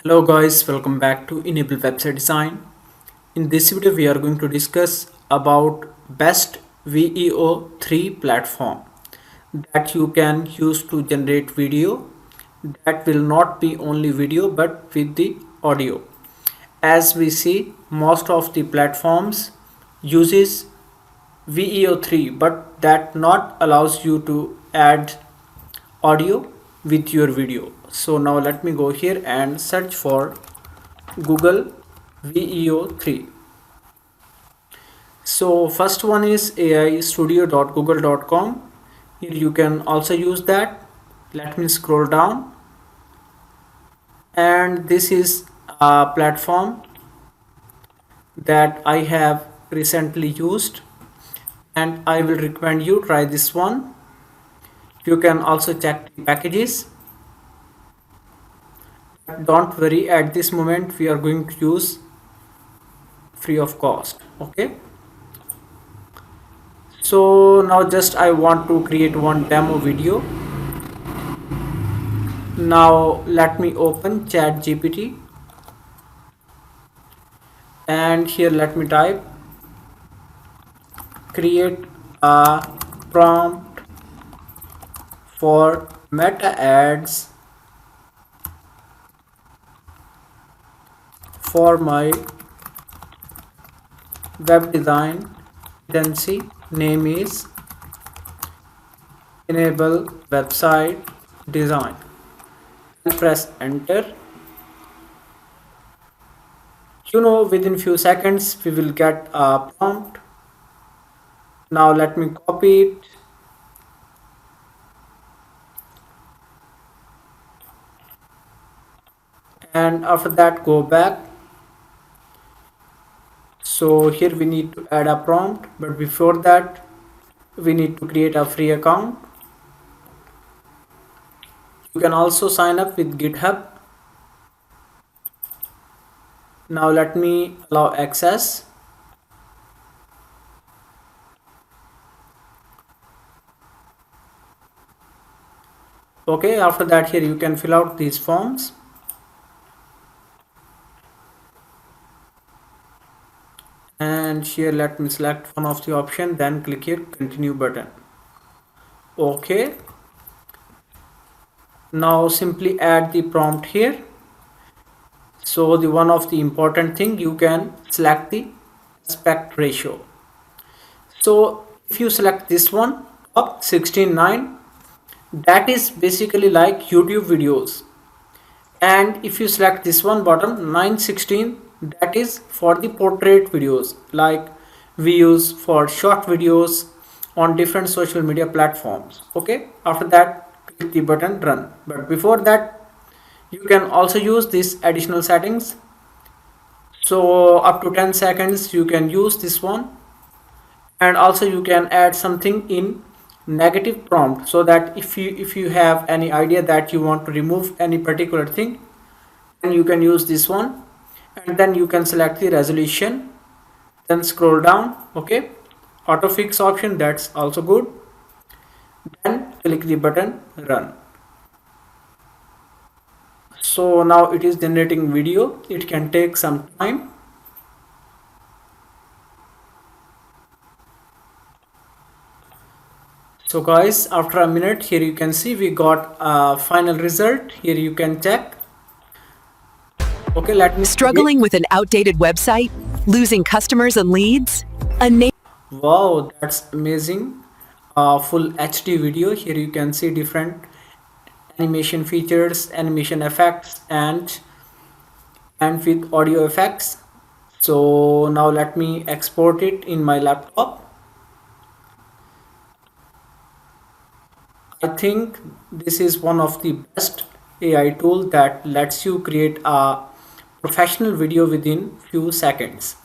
Hello guys, welcome back to Enable Website Design. In this video we are going to discuss about best Veo3 platform that you can use to generate video that will not be only video but with the audio. As we see, most of the platforms uses Veo3 but that not allows you to add audio with your video. So now let me go here and search for Google Veo3. So first one is aistudio.google.com. Here you can also use that. Let me scroll down, and this is a platform that I have recently used and I will recommend you try this one. You can also check the packages. Don't worry, at this moment we are going to use free of cost. Okay, so now just I want to create one demo video. Now let me open ChatGPT and here let me type create a prompt for meta ads for my web design agency. Name is Enable Website Design. Press enter. Within few seconds we will get a prompt. Now let me copy it and after that go back. So here we need to add a prompt, but before that we need to create a free account. You can also sign up with GitHub. Now let me allow access. Okay, after that here you can fill out these forms. And here let me select one of the option, then click here continue button. Okay, now simply add the prompt here. So the one of the important thing, you can select the aspect ratio. So if you select this one up 16:9, that is basically like YouTube videos, and if you select this one bottom 9:16, that is for the portrait videos like we use for short videos on different social media platforms. Okay, after that click the button run, but before that you can also use these additional settings. So up to 10 seconds you can use this one, and also you can add something in negative prompt, so that if you have any idea that you want to remove any particular thing, then you can use this one, and then you can select the resolution, then scroll down. Okay, auto fix option, that's also good, then click the button run. So now it is generating video. It can take some time. So guys, after a minute, here you can see we got a final result. Here you can check. Okay, let me Struggling with an outdated website? Losing customers and leads? Wow, that's amazing. Full HD video. Here you can see different animation features, animation effects, and with audio effects. So now let me export it in my laptop. I think this is one of the best AI tool that lets you create a professional video within few seconds.